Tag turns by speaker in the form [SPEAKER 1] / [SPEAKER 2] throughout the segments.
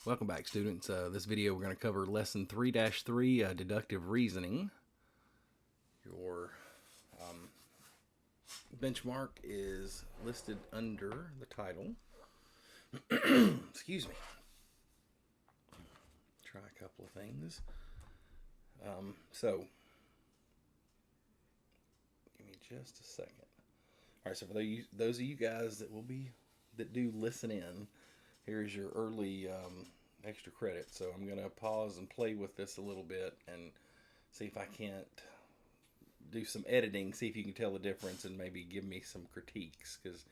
[SPEAKER 1] Welcome back, students. This video we're going to cover lesson 3-3, deductive reasoning. Your benchmark is listed under the title. Excuse me. Try a couple of things. So, give me just a second. All right, so for those of you guys that do listen in, here's your early extra credit. So I'm going to pause and play with this a little bit and see if I can't do some editing, see if you can tell the difference and maybe give me some critiques, because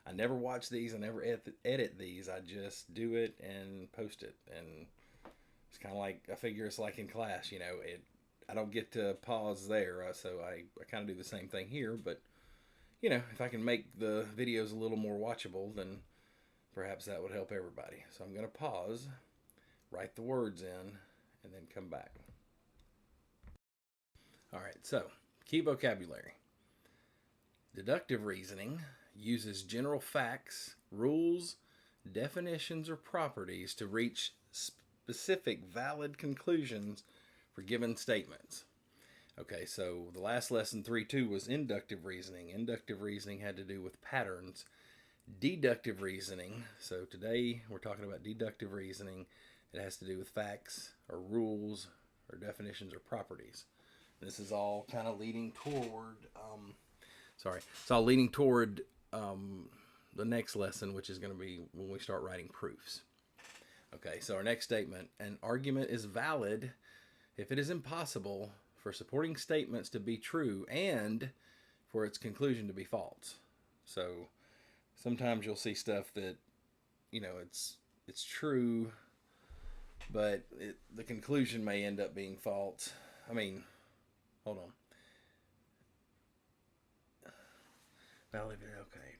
[SPEAKER 1] I never watch these, I never edit these, I just do it and post it. And it's kind of like, I figure it's like in class, I don't get to pause there, so I kind of do the same thing here. But if I can make the videos a little more watchable, then perhaps that would help everybody. So I'm going to pause, write the words in, and then come back. All right, so key vocabulary. Deductive reasoning uses general facts, rules, definitions, or properties to reach specific valid conclusions for given statements. Okay, so the last lesson, 3-2, was inductive reasoning. Inductive reasoning had to do with patterns. Deductive reasoning, so today we're talking about deductive reasoning. It has to do with facts or rules or definitions or properties. This is all kind of leading toward, it's all leading toward the next lesson, which is going to be when we start writing proofs. Okay, so our next statement: an argument is valid if it is impossible for supporting statements to be true and for its conclusion to be false. So sometimes you'll see stuff that, it's true, but the conclusion may end up being false. Hold on. Valid, okay.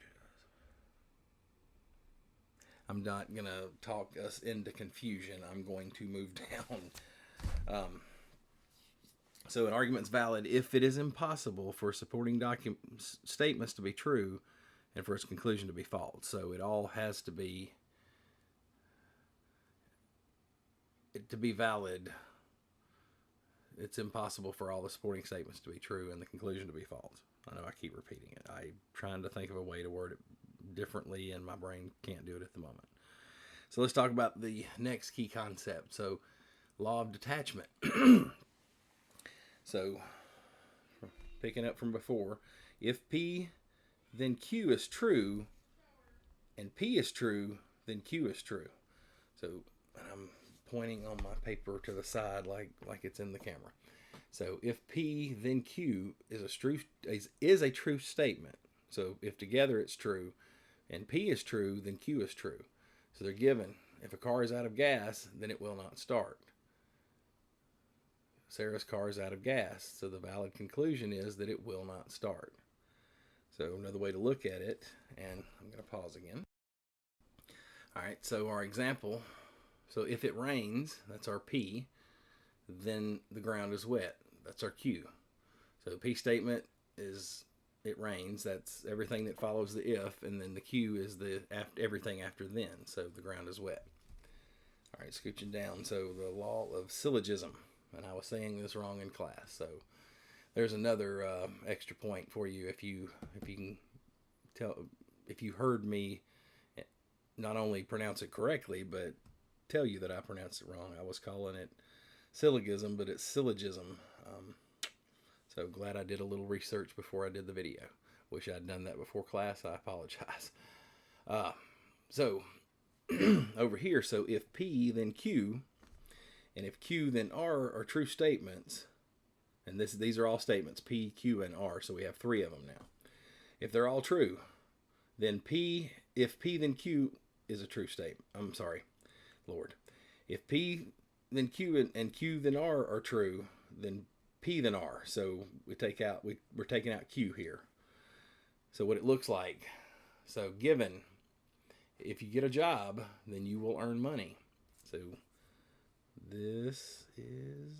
[SPEAKER 1] I'm not going to talk us into confusion. I'm going to move down. So an argument's valid if it is impossible for supporting statements to be true and for its conclusion to be false. So it all has to be valid. It's impossible for all the supporting statements to be true and the conclusion to be false. I know I keep repeating it. I'm trying to think of a way to word it differently, and my brain can't do it at the moment. So let's talk about the next key concept. So, law of detachment. So, picking up from before, if P, then Q is true, and P is true, then Q is true. So, I'm pointing on my paper to the side like it's in the camera. So, if P, then Q is a true statement. So, if together it's true, and P is true, then Q is true. So they're given, if a car is out of gas, then it will not start. Sarah's car is out of gas, so the valid conclusion is that it will not start. So another way to look at it, and I'm going to pause again. All right, so our example, so if it rains, that's our P, then the ground is wet. That's our Q. So the P statement is it rains. That's everything that follows the if, and then the Q is everything after then. So the ground is wet. All right, scooching down. So the law of syllogism, and I was saying this wrong in class. So there's another extra point for you if you can tell, if you heard me not only pronounce it correctly but tell you that I pronounced it wrong. I was calling it syllogism, but it's syllogism. So glad I did a little research before I did the video. Wish I'd done that before class. I apologize. So over here, so if P, then Q, and if Q, then R are true statements, and these are all statements, P, Q, and R, so we have 3 of them now. If they're all true, then if P, then Q is a true statement. I'm sorry, Lord. If P, then Q, and Q, then R are true, then P, then R. So we're taking out Q here. So what it looks like. So given, if you get a job, then you will earn money. So this is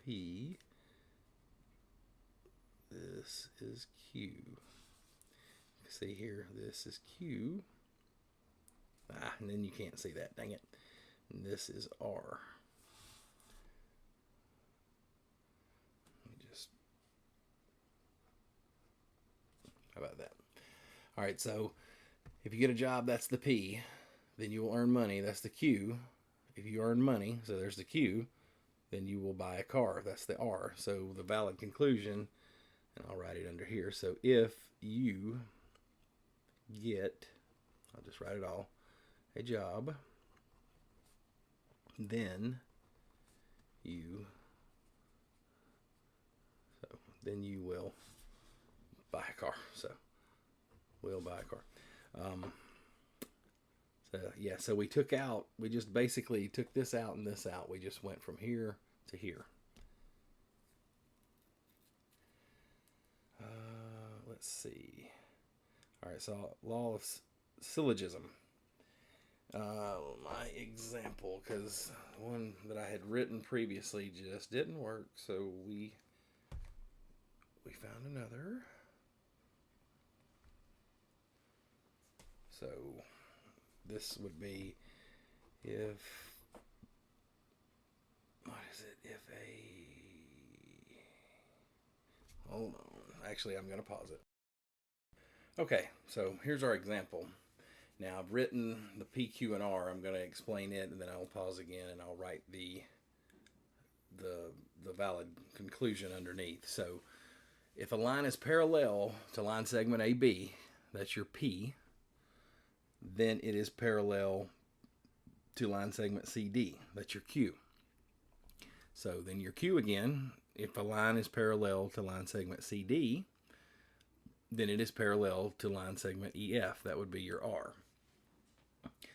[SPEAKER 1] P. This is Q. See here, this is Q. And then you can't see that, dang it. And this is R. Just, how about that? All right, so if you get a job, that's the P. Then you will earn money, that's the Q. If you earn money, so there's the Q, then you will buy a car, that's the R. So the valid conclusion, and I'll write it under here. So if you get, I'll just write it all, a job, then you will buy a car. So we'll buy a car. So we just basically took this out and this out. We just went from here to here. Let's see. All right, so law of syllogism. My example, because one that I had written previously just didn't work, so we found another. So this would be if hold on. Actually, I'm going to pause it. Okay, so here's our example. Now I've written the P, Q, and R. I'm going to explain it, and then I'll pause again, and I'll write the valid conclusion underneath. So if a line is parallel to line segment AB, that's your P, then it is parallel to line segment CD, that's your Q. So then your Q again, if a line is parallel to line segment CD, then it is parallel to line segment EF, that would be your R.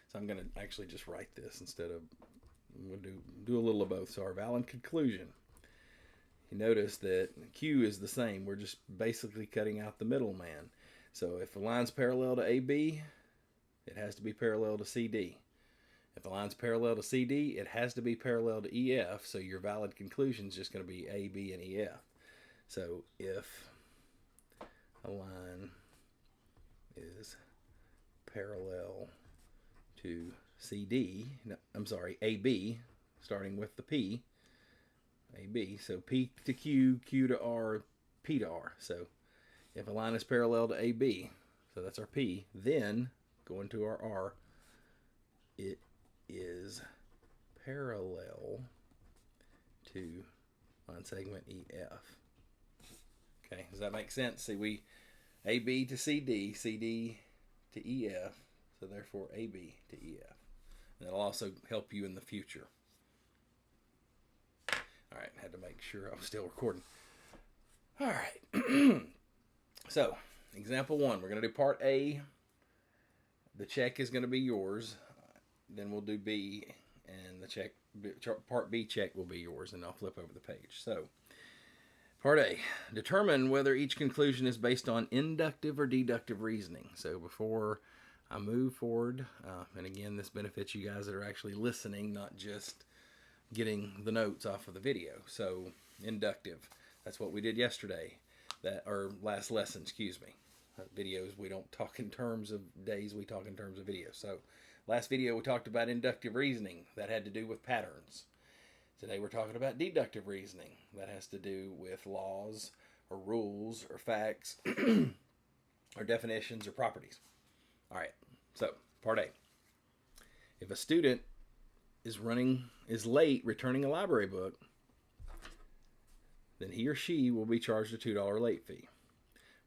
[SPEAKER 1] So I'm going to actually just write this instead of, we'll do a little of both. So our valid conclusion, you notice that Q is the same. We're just basically cutting out the middleman. So if a line's parallel to AB, it has to be parallel to CD. If the line's parallel to CD, it has to be parallel to EF. So your valid conclusion is just going to be AB and EF. So if a line is parallel to CD, AB, starting with the P, AB, so P to Q, Q to R, P to R. So if a line is parallel to AB, so that's our P, then going to our R, it is parallel to line segment EF. Okay, does that make sense? See, AB to CD, CD to EF, so therefore AB to EF. And that'll also help you in the future. All right, had to make sure I was still recording. All right. So, example 1, we're going to do part A. The check is going to be yours. Then we'll do B, and the part B check will be yours, and I'll flip over the page. So, part A, determine whether each conclusion is based on inductive or deductive reasoning. So before I move forward, and again, this benefits you guys that are actually listening, not just getting the notes off of the video. So inductive, that's what we did yesterday, or last lesson, excuse me. Videos, we don't talk in terms of days, we talk in terms of videos. So last video we talked about inductive reasoning, that had to do with patterns. Today we're talking about deductive reasoning. That has to do with laws or rules or facts or definitions or properties. All right, so part A. If a student is late returning a library book, then he or she will be charged a $2 late fee.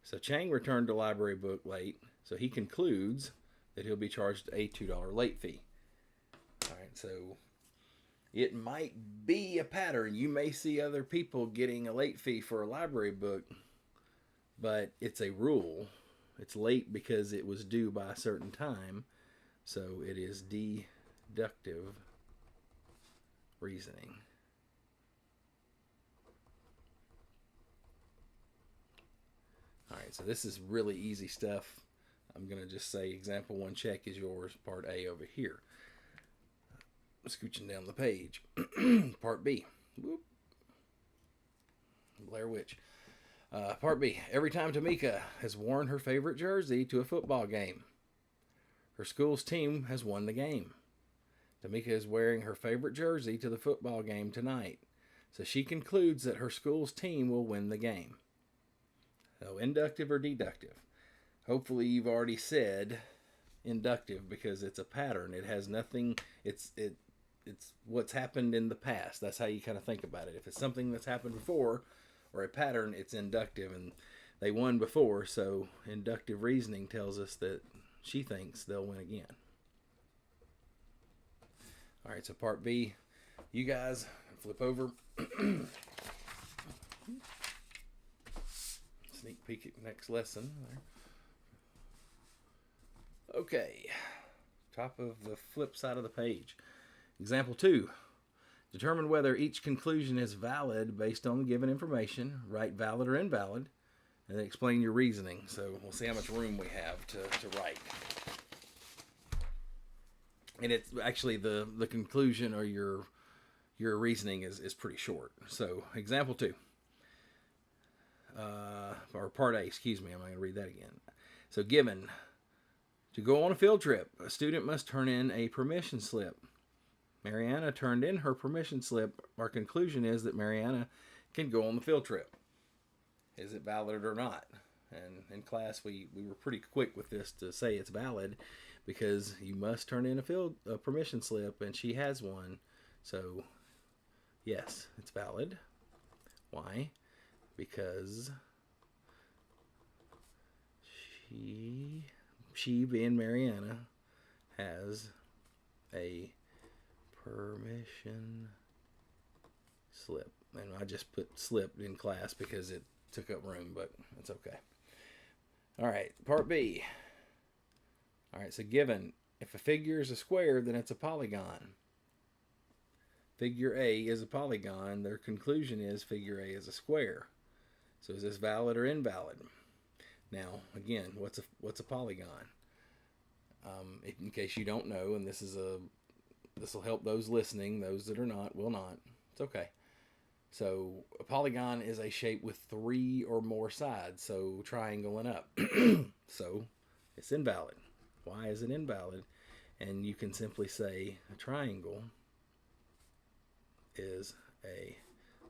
[SPEAKER 1] So Chang returned a library book late, so he concludes that he'll be charged a $2 late fee. All right, so it might be a pattern. You may see other people getting a late fee for a library book, but it's a rule. It's late because it was due by a certain time, so it is deductive reasoning. All right, so this is really easy stuff. I'm going to just say example 1 check is yours, part A over here. Scooching down the page. Part B. Whoop. Blair Witch. Part B. Every time Tamika has worn her favorite jersey to a football game, Her school's team has won the game. Tamika is wearing her favorite jersey to the football game tonight, so she concludes that her school's team will win the game. So, inductive or deductive? Hopefully you've already said inductive because it's a pattern. It has nothing, it's what's happened in the past. That's how you kind of think about it. If it's something that's happened before or a pattern, it's inductive, and they won before, so inductive reasoning tells us that she thinks they'll win again. All right, so part B, you guys flip over. Sneak peek at next lesson. Okay, top of the flip side of the page. Example 2. Determine whether each conclusion is valid based on given information. Write valid or invalid, and then explain your reasoning. So we'll see how much room we have to write. And it's actually the conclusion or your reasoning is pretty short. So example 2. Or part A, excuse me. I'm not going to read that again. So given, to go on a field trip, a student must turn in a permission slip. Mariana turned in her permission slip. Our conclusion is that Mariana can go on the field trip. Is it valid or not? And in class, we were pretty quick with this to say it's valid because you must turn in a permission slip, and she has one. So, yes, it's valid. Why? Because she being Mariana, has a permission slip. And I just put slip in class because it took up room, but it's okay. All right, part B. All right, so given, if a figure is a square, then it's a polygon. Figure A is a polygon. Their conclusion is figure A is a square. So is this valid or invalid? Now, again, what's a polygon? In case you don't know, and this will help those listening. Those that are not will not. It's okay. So a polygon is a shape with 3 or more sides. So triangle and up. So it's invalid. Why is it invalid? And you can simply say a triangle is a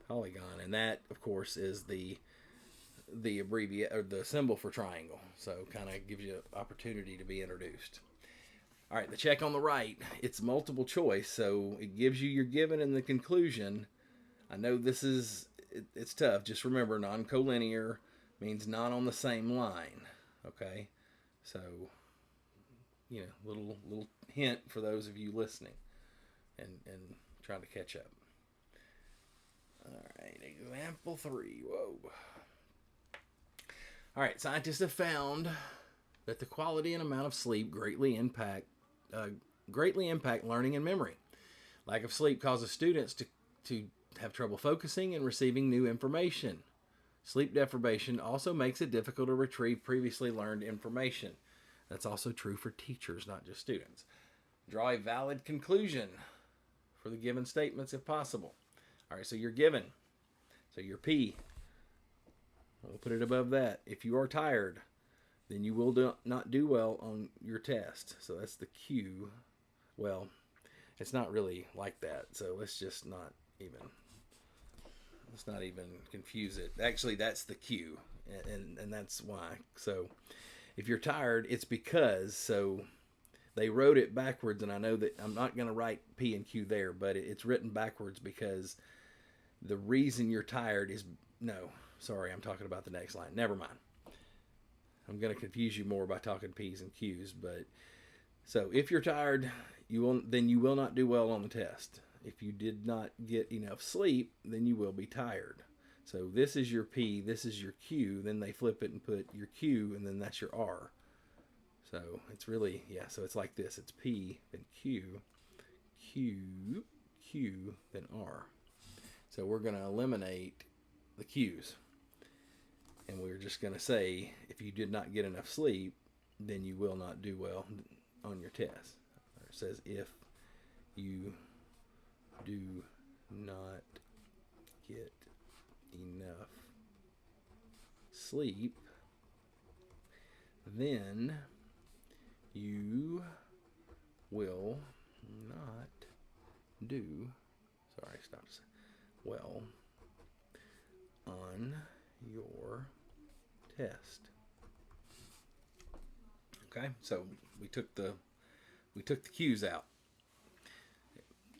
[SPEAKER 1] polygon, and that, of course, is the abbreviate or the symbol for triangle. So kind of gives you an opportunity to be introduced. All right, the check on the right, it's multiple choice, so it gives you your given and the conclusion. I know this it's tough. Just remember, non-collinear means not on the same line. Okay, so little hint for those of you listening and trying to catch up. All right, example 3. Whoa. All right, scientists have found that the quality and amount of sleep greatly impact learning and memory. Lack of sleep causes students to have trouble focusing and receiving new information. Sleep deprivation also makes it difficult to retrieve previously learned information. That's also true for teachers, not just students. Draw a valid conclusion for the given statements if possible. All right, so you're given. So your P, we'll put it above that. If you are tired, then you will not do well on your test. So that's the Q. Well, it's not really like that. So let's not even confuse it. Actually, that's the Q, and that's why. So if you're tired, it's because, so they wrote it backwards, and I know that I'm not going to write P and Q there, but it's written backwards because the reason you're tired is, no, sorry, I'm talking about the next line. Never mind. I'm going to confuse you more by talking P's and Q's, but so if you're tired, then you will not do well on the test. If you did not get enough sleep, then you will be tired. So this is your P, this is your Q, then they flip it and put your Q, and then that's your R. So it's really, so it's like this. It's P, then Q, Q, Q, then R. So we're going to eliminate the Q's. And we're just going to say, if you did not get enough sleep, then you will not do well on your test. It says, if you do not get enough sleep, then you will not do, well on your test. Okay, so we took the Q's out.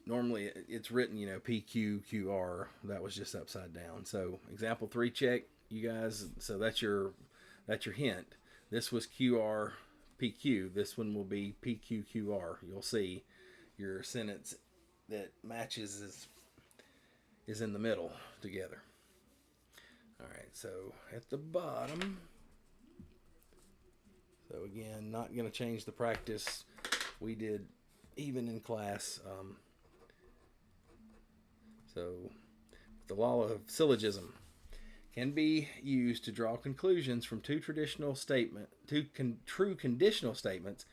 [SPEAKER 1] Normally it's written, PQQR. That was just upside down. So example 3 check, you guys. So that's your hint. This was QRPQ. This one will be PQQR. You'll see your sentence that matches is in the middle together. All right, so at the bottom. So again, not going to change the practice we did even in class. So the law of syllogism can be used to draw conclusions from two true conditional statements.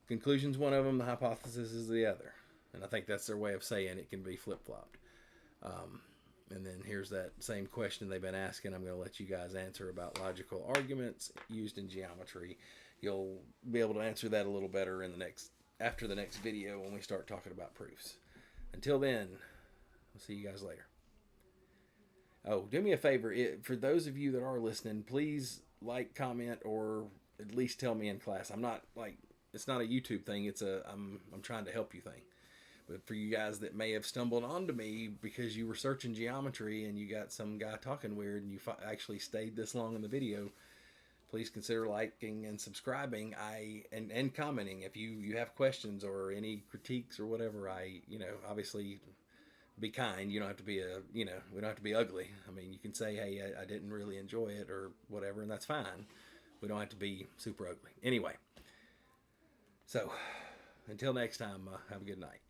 [SPEAKER 1] Conclusion's one of them, the hypothesis is the other. And I think that's their way of saying it can be flip-flopped. And then here's that same question they've been asking. I'm going to let you guys answer about logical arguments used in geometry. You'll be able to answer that a little better after the next video when we start talking about proofs. Until then, I'll see you guys later. Oh, do me a favor. For those of you that are listening, please like, comment, or at least tell me in class. I'm not it's not a YouTube thing. It's I'm trying to help you thing. But for you guys that may have stumbled onto me because you were searching geometry and you got some guy talking weird and you actually stayed this long in the video, please consider liking and subscribing. And commenting if you have questions or any critiques or whatever. Obviously be kind. You don't have to be we don't have to be ugly. I mean, you can say, hey, I didn't really enjoy it or whatever, and that's fine. We don't have to be super ugly. Anyway, so until next time, have a good night.